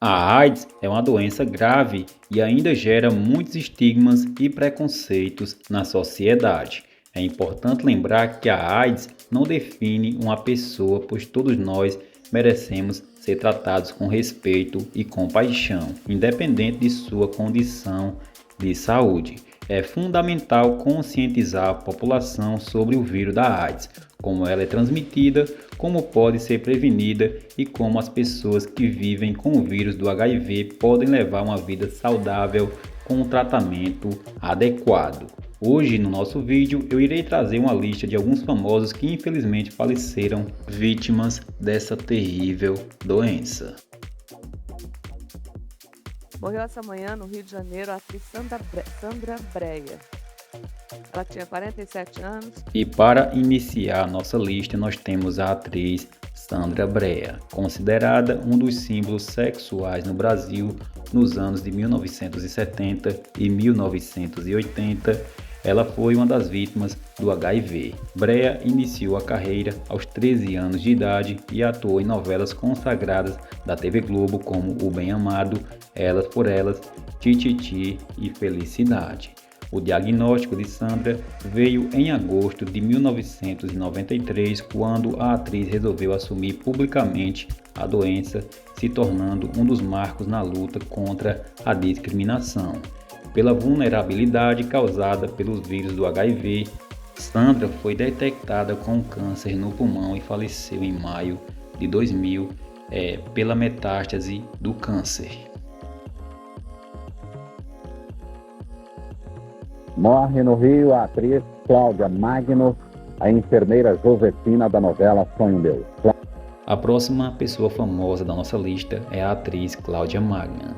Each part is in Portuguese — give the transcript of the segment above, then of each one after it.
A AIDS é uma doença grave e ainda gera muitos estigmas e preconceitos na sociedade. É importante lembrar que a AIDS não define uma pessoa, pois todos nós merecemos ser tratados com respeito e compaixão, independente de sua condição de saúde. É fundamental conscientizar a população sobre o vírus da AIDS, como ela é transmitida, como pode ser prevenida e como as pessoas que vivem com o vírus do HIV podem levar uma vida saudável com um tratamento adequado. Hoje, no nosso vídeo, eu irei trazer uma lista de alguns famosos que infelizmente faleceram vítimas dessa terrível doença. Morreu essa manhã no Rio de Janeiro a atriz Sandra Brea. Ela tinha 47 anos. E para iniciar a nossa lista, nós temos a atriz Sandra Brea, considerada um dos símbolos sexuais no Brasil nos anos de 1970 e 1980. Ela foi uma das vítimas do HIV. Brea iniciou a carreira aos 13 anos de idade e atuou em novelas consagradas da TV Globo como O Bem Amado, Elas por Elas, Tititi e Felicidade. O diagnóstico de Sandra veio em agosto de 1993, quando a atriz resolveu assumir publicamente a doença, se tornando um dos marcos na luta contra a discriminação. Pela vulnerabilidade causada pelos vírus do HIV, Sandra foi detectada com câncer no pulmão e faleceu em maio de 2000 pela metástase do câncer. Morre no Rio a atriz Cláudia Magno, a enfermeira Josefina da novela Sonho Meu. A próxima pessoa famosa da nossa lista é a atriz Cláudia Magno.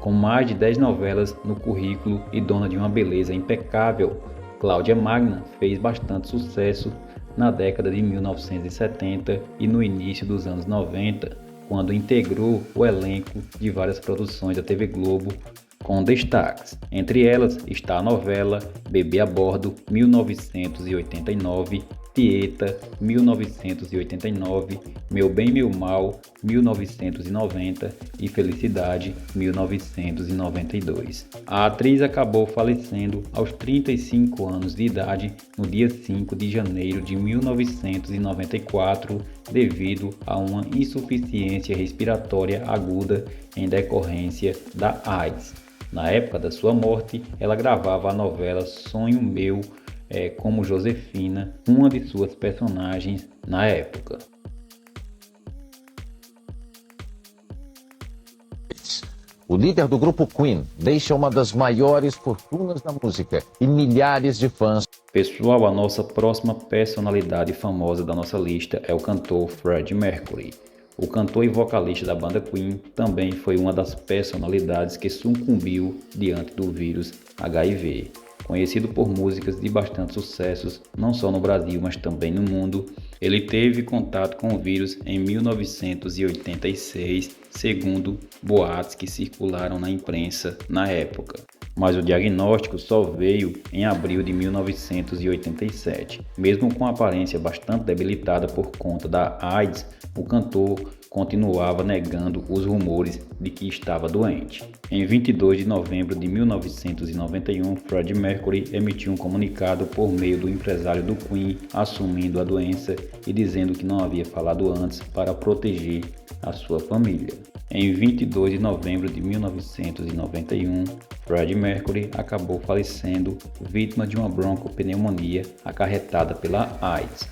Com mais de 10 novelas no currículo e dona de uma beleza impecável, Cláudia Magno fez bastante sucesso na década de 1970 e no início dos anos 90, quando integrou o elenco de várias produções da TV Globo, com destaques. Entre elas está a novela Bebê a Bordo, 1989, Tieta, 1989, Meu Bem Meu Mal, 1990 e Felicidade, 1992. A atriz acabou falecendo aos 35 anos de idade no dia 5 de janeiro de 1994 devido a uma insuficiência respiratória aguda em decorrência da AIDS. Na época da sua morte, ela gravava a novela Sonho Meu como Josefina, uma de suas personagens na época. O líder do grupo Queen deixa uma das maiores fortunas da música e milhares de fãs. Pessoal, a nossa próxima personalidade famosa da nossa lista é o cantor Freddie Mercury. O cantor e vocalista da banda Queen também foi uma das personalidades que sucumbiu diante do vírus HIV. Conhecido por músicas de bastante sucessos, não só no Brasil, mas também no mundo, ele teve contato com o vírus em 1986, segundo boatos que circularam na imprensa na época. Mas o diagnóstico só veio em abril de 1987. Mesmo com a aparência bastante debilitada por conta da AIDS, o cantor continuava negando os rumores de que estava doente. Em 22 de novembro de 1991, Freddie Mercury emitiu um comunicado por meio do empresário do Queen, assumindo a doença e dizendo que não havia falado antes para proteger a sua família. Em 22 de novembro de 1991, Freddie Mercury acabou falecendo vítima de uma broncopneumonia acarretada pela AIDS.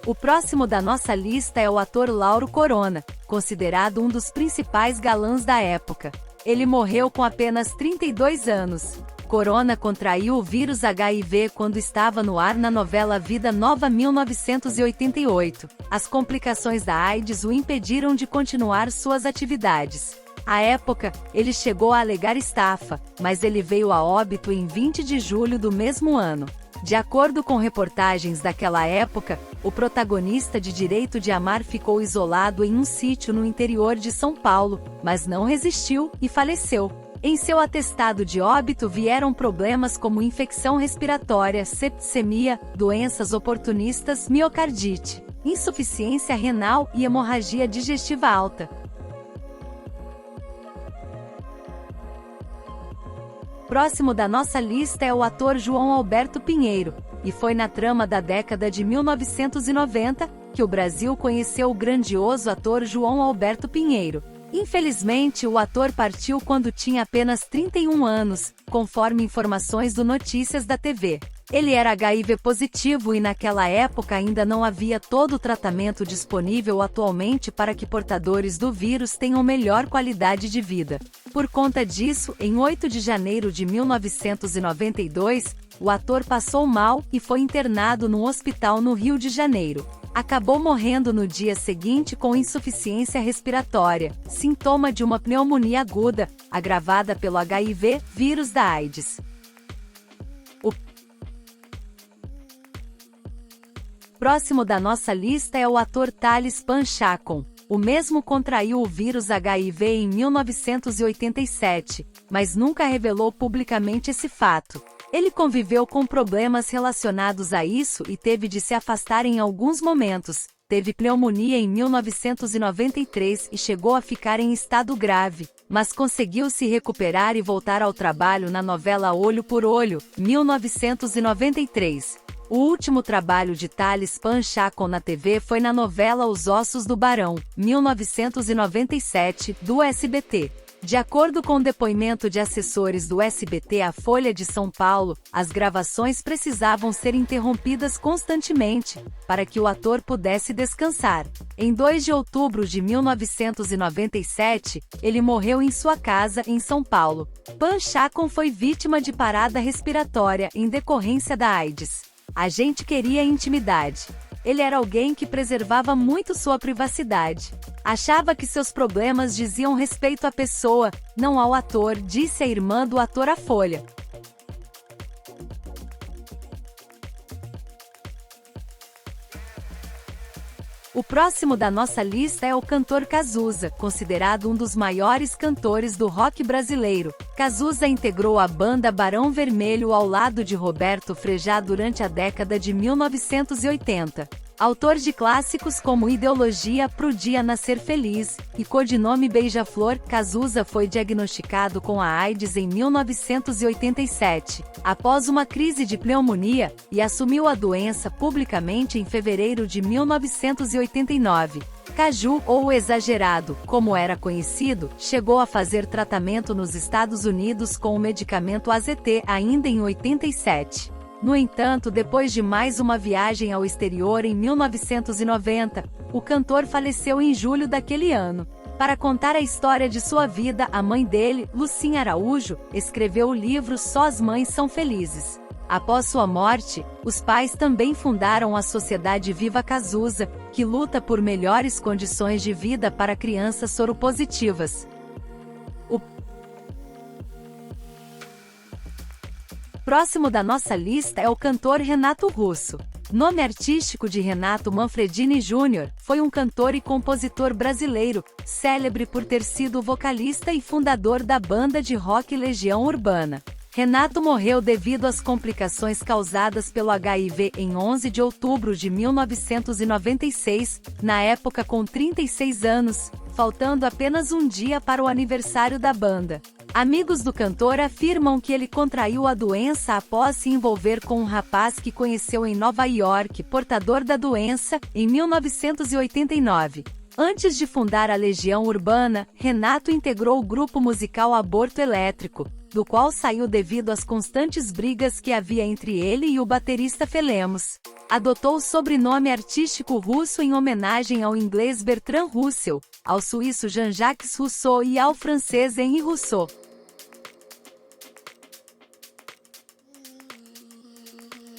O próximo da nossa lista é o ator Lauro Corona, considerado um dos principais galãs da época. Ele morreu com apenas 32 anos. Corona contraiu o vírus HIV quando estava no ar na novela Vida Nova 1988. As complicações da AIDS o impediram de continuar suas atividades. À época, ele chegou a alegar estafa, mas ele veio a óbito em 20 de julho do mesmo ano. De acordo com reportagens daquela época, o protagonista de Direito de Amar ficou isolado em um sítio no interior de São Paulo, mas não resistiu e faleceu. Em seu atestado de óbito vieram problemas como infecção respiratória, septicemia, doenças oportunistas, miocardite. insuficiência renal e hemorragia digestiva alta. Próximo da nossa lista é o ator João Alberto Pinheiro, e foi na trama da década de 1990 que o Brasil conheceu o grandioso ator João Alberto Pinheiro. Infelizmente, o ator partiu quando tinha apenas 31 anos, conforme informações do Notícias da TV. Ele era HIV positivo e naquela época ainda não havia todo o tratamento disponível atualmente para que portadores do vírus tenham melhor qualidade de vida. Por conta disso, em 8 de janeiro de 1992, o ator passou mal e foi internado num hospital no Rio de Janeiro. Acabou morrendo no dia seguinte com insuficiência respiratória, sintoma de uma pneumonia aguda, agravada pelo HIV, vírus da AIDS. O próximo da nossa lista é o ator Thales Panchakon. O mesmo contraiu o vírus HIV em 1987, mas nunca revelou publicamente esse fato. Ele conviveu com problemas relacionados a isso e teve de se afastar em alguns momentos. Teve pneumonia em 1993 e chegou a ficar em estado grave, mas conseguiu se recuperar e voltar ao trabalho na novela Olho por Olho, 1993. O último trabalho de Thales Panchakon na TV foi na novela Os Ossos do Barão, 1997, do SBT. De acordo com o depoimento de assessores do SBT à Folha de São Paulo, as gravações precisavam ser interrompidas constantemente, para que o ator pudesse descansar. Em 2 de outubro de 1997, ele morreu em sua casa, em São Paulo. Panchakon foi vítima de parada respiratória em decorrência da AIDS. A gente queria intimidade. Ele era alguém que preservava muito sua privacidade. Achava que seus problemas diziam respeito à pessoa, não ao ator, disse a irmã do ator à Folha. O próximo da nossa lista é o cantor Cazuza, considerado um dos maiores cantores do rock brasileiro. Cazuza integrou a banda Barão Vermelho ao lado de Roberto Frejá durante a década de 1980. Autor de clássicos como Ideologia, Pro Dia Nascer Feliz e codinome Beija-Flor, Cazuza foi diagnosticado com a AIDS em 1987, após uma crise de pneumonia, e assumiu a doença publicamente em fevereiro de 1989. Caju, ou Exagerado, como era conhecido, chegou a fazer tratamento nos Estados Unidos com o medicamento AZT ainda em 87. No entanto, depois de mais uma viagem ao exterior em 1990, o cantor faleceu em julho daquele ano. Para contar a história de sua vida, a mãe dele, Lucinha Araújo, escreveu o livro Só as Mães São Felizes. Após sua morte, os pais também fundaram a Sociedade Viva Cazuza, que luta por melhores condições de vida para crianças soropositivas. Próximo da nossa lista é o cantor Renato Russo. Nome artístico de Renato Manfredini Jr., foi um cantor e compositor brasileiro, célebre por ter sido vocalista e fundador da banda de rock Legião Urbana. Renato morreu devido às complicações causadas pelo HIV em 11 de outubro de 1996, na época com 36 anos, faltando apenas um dia para o aniversário da banda. Amigos do cantor afirmam que ele contraiu a doença após se envolver com um rapaz que conheceu em Nova York, portador da doença, em 1989. Antes de fundar a Legião Urbana, Renato integrou o grupo musical Aborto Elétrico, do qual saiu devido às constantes brigas que havia entre ele e o baterista Felemos. Adotou o sobrenome artístico Russo em homenagem ao inglês Bertrand Russell, ao suíço Jean-Jacques Rousseau e ao francês Henri Rousseau.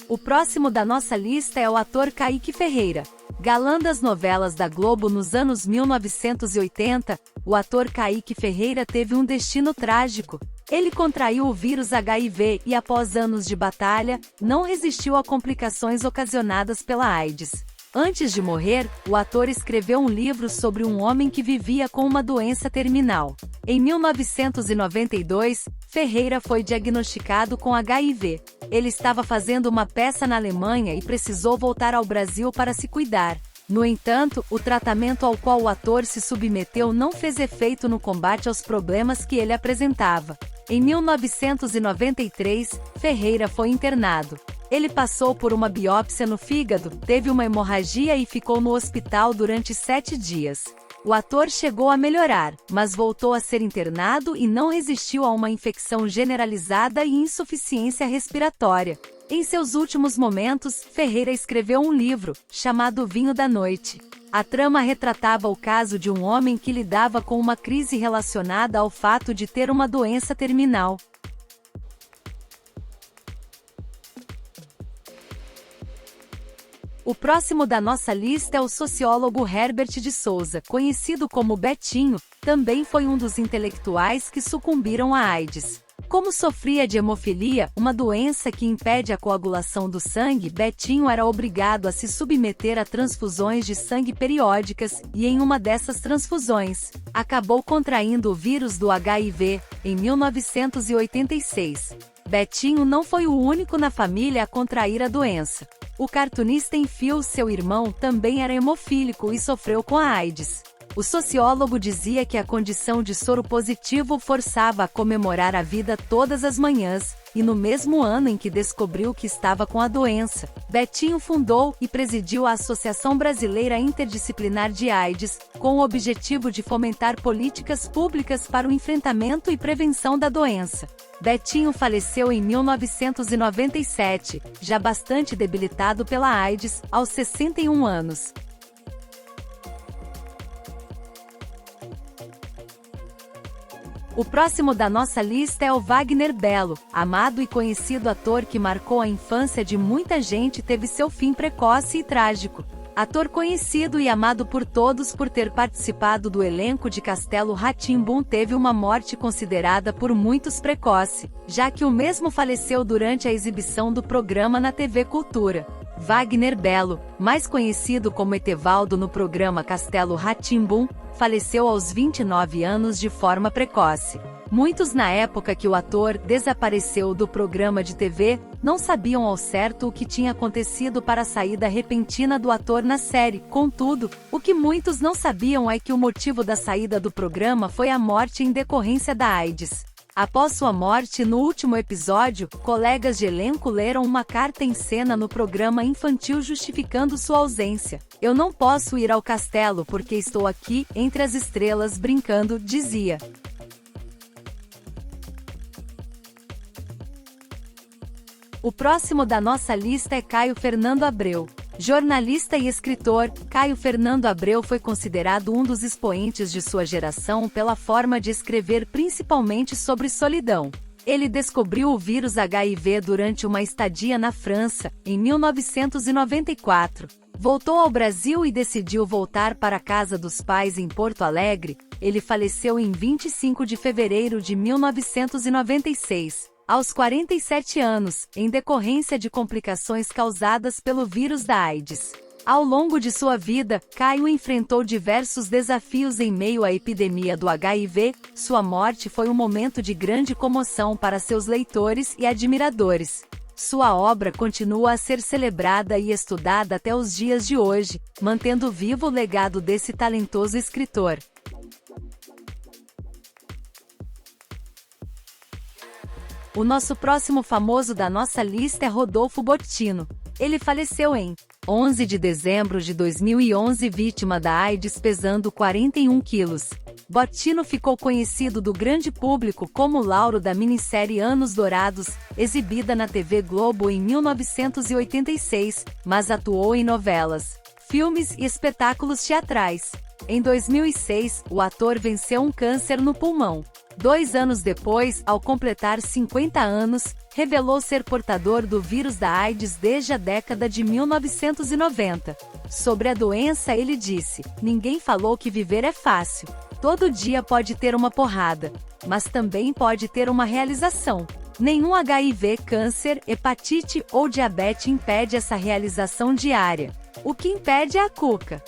O próximo da nossa lista é o ator Kaique Ferreira. Galã das novelas da Globo nos anos 1980, o ator Kaique Ferreira teve um destino trágico. Ele contraiu o vírus HIV e, após anos de batalha, não resistiu a complicações ocasionadas pela AIDS. Antes de morrer, o ator escreveu um livro sobre um homem que vivia com uma doença terminal. Em 1992, Ferreira foi diagnosticado com HIV. Ele estava fazendo uma peça na Alemanha e precisou voltar ao Brasil para se cuidar. No entanto, o tratamento ao qual o ator se submeteu não fez efeito no combate aos problemas que ele apresentava. Em 1993, Ferreira foi internado. Ele passou por uma biópsia no fígado, teve uma hemorragia e ficou no hospital durante 7 dias. O ator chegou a melhorar, mas voltou a ser internado e não resistiu a uma infecção generalizada e insuficiência respiratória. Em seus últimos momentos, Ferreira escreveu um livro, chamado Vinho da Noite. A trama retratava o caso de um homem que lidava com uma crise relacionada ao fato de ter uma doença terminal. O próximo da nossa lista é o sociólogo Herbert de Souza, conhecido como Betinho, também foi um dos intelectuais que sucumbiram à AIDS. Como sofria de hemofilia, uma doença que impede a coagulação do sangue, Betinho era obrigado a se submeter a transfusões de sangue periódicas, e em uma dessas transfusões, acabou contraindo o vírus do HIV, em 1986. Betinho não foi o único na família a contrair a doença. O cartunista Enfio, seu irmão, também era hemofílico e sofreu com a AIDS. O sociólogo dizia que a condição de soro positivo forçava a comemorar a vida todas as manhãs, e no mesmo ano em que descobriu que estava com a doença, Betinho fundou e presidiu a Associação Brasileira Interdisciplinar de AIDS, com o objetivo de fomentar políticas públicas para o enfrentamento e prevenção da doença. Betinho faleceu em 1997, já bastante debilitado pela AIDS, aos 61 anos. O próximo da nossa lista é o Wagner Bello, amado e conhecido ator que marcou a infância de muita gente e teve seu fim precoce e trágico. Ator conhecido e amado por todos por ter participado do elenco de Castelo Rá-Tim-Bum, teve uma morte considerada por muitos precoce, já que o mesmo faleceu durante a exibição do programa na TV Cultura. Wagner Bello, mais conhecido como Etevaldo no programa Castelo Rá-Tim-Bum, faleceu aos 29 anos de forma precoce. Muitos na época que o ator desapareceu do programa de TV, não sabiam ao certo o que tinha acontecido para a saída repentina do ator na série. Contudo, o que muitos não sabiam é que o motivo da saída do programa foi a morte em decorrência da AIDS. Após sua morte no último episódio, colegas de elenco leram uma carta em cena no programa infantil justificando sua ausência. "Eu não posso ir ao castelo porque estou aqui, entre as estrelas brincando", dizia. O próximo da nossa lista é Caio Fernando Abreu. Jornalista e escritor, Caio Fernando Abreu foi considerado um dos expoentes de sua geração pela forma de escrever principalmente sobre solidão. Ele descobriu o vírus HIV durante uma estadia na França, em 1994. Voltou ao Brasil e decidiu voltar para a casa dos pais em Porto Alegre. Ele faleceu em 25 de fevereiro de 1996. Aos 47 anos, em decorrência de complicações causadas pelo vírus da AIDS. Ao longo de sua vida, Caio enfrentou diversos desafios em meio à epidemia do HIV. Sua morte foi um momento de grande comoção para seus leitores e admiradores. Sua obra continua a ser celebrada e estudada até os dias de hoje, mantendo vivo o legado desse talentoso escritor. O nosso próximo famoso da nossa lista é Rodolfo Bottino. Ele faleceu em 11 de dezembro de 2011, vítima da AIDS, pesando 41 quilos. Bottino ficou conhecido do grande público como Lauro da minissérie Anos Dourados, exibida na TV Globo em 1986, mas atuou em novelas, filmes e espetáculos teatrais. Em 2006, o ator venceu um câncer no pulmão. 2 anos depois, ao completar 50 anos, revelou ser portador do vírus da AIDS desde a década de 1990. Sobre a doença, ele disse: "Ninguém falou que viver é fácil. Todo dia pode ter uma porrada, mas também pode ter uma realização. Nenhum HIV, câncer, hepatite ou diabetes impede essa realização diária. O que impede é a cuca."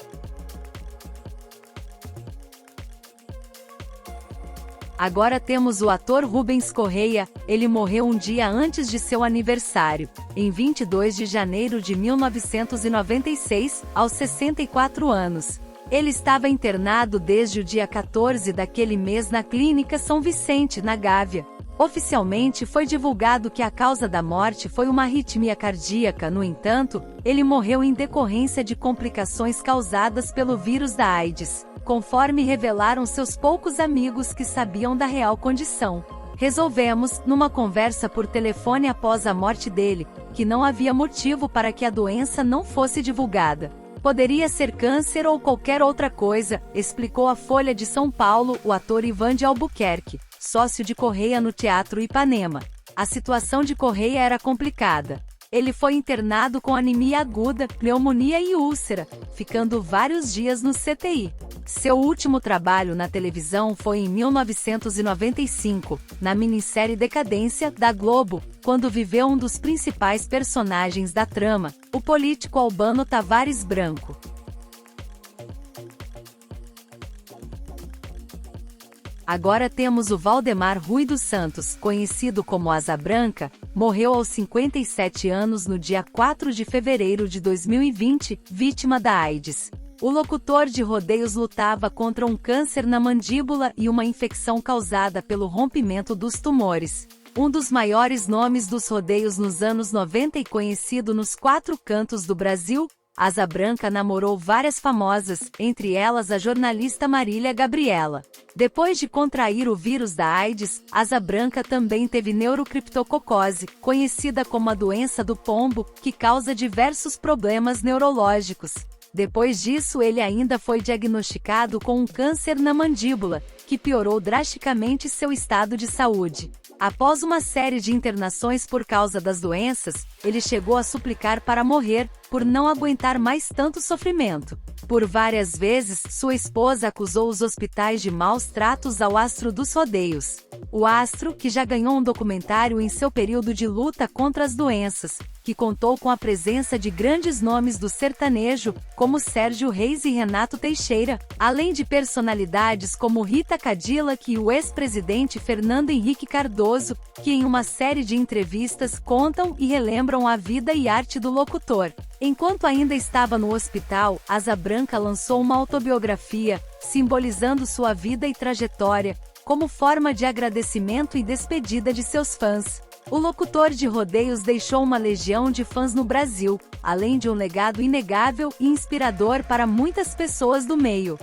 Agora temos o ator Rubens Correia. Ele morreu um dia antes de seu aniversário, em 22 de janeiro de 1996, aos 64 anos. Ele estava internado desde o dia 14 daquele mês na Clínica São Vicente, na Gávea. Oficialmente foi divulgado que a causa da morte foi uma arritmia cardíaca. No entanto, ele morreu em decorrência de complicações causadas pelo vírus da AIDS, conforme revelaram seus poucos amigos que sabiam da real condição. Resolvemos, numa conversa por telefone após a morte dele, que não havia motivo para que a doença não fosse divulgada. Poderia ser câncer ou qualquer outra coisa, explicou à Folha de São Paulo o ator Ivan de Albuquerque, sócio de Correia no Teatro Ipanema. A situação de Correia era complicada. Ele foi internado com anemia aguda, pneumonia e úlcera, ficando vários dias no CTI. Seu último trabalho na televisão foi em 1995, na minissérie Decadência, da Globo, quando viveu um dos principais personagens da trama, o político Albano Tavares Branco. Agora temos o Valdemar Rui dos Santos, conhecido como Asa Branca, morreu aos 57 anos no dia 4 de fevereiro de 2020, vítima da AIDS. O locutor de rodeios lutava contra um câncer na mandíbula e uma infecção causada pelo rompimento dos tumores. Um dos maiores nomes dos rodeios nos anos 90 e conhecido nos 4 cantos do Brasil, Asa Branca namorou várias famosas, entre elas a jornalista Marília Gabriela. Depois de contrair o vírus da AIDS, Asa Branca também teve neurocriptococose, conhecida como a doença do pombo, que causa diversos problemas neurológicos. Depois disso, ele ainda foi diagnosticado com um câncer na mandíbula, que piorou drasticamente seu estado de saúde. Após uma série de internações por causa das doenças, ele chegou a suplicar para morrer, por não aguentar mais tanto sofrimento. Por várias vezes, sua esposa acusou os hospitais de maus tratos ao astro dos rodeios. O astro, que já ganhou um documentário em seu período de luta contra as doenças, que contou com a presença de grandes nomes do sertanejo, como Sérgio Reis e Renato Teixeira, além de personalidades como Rita Cadillac e o ex-presidente Fernando Henrique Cardoso, que em uma série de entrevistas contam e relembram a vida e arte do locutor. Enquanto ainda estava no hospital, Asa Branca lançou uma autobiografia, simbolizando sua vida e trajetória, como forma de agradecimento e despedida de seus fãs. O locutor de rodeios deixou uma legião de fãs no Brasil, além de um legado inegável e inspirador para muitas pessoas do meio.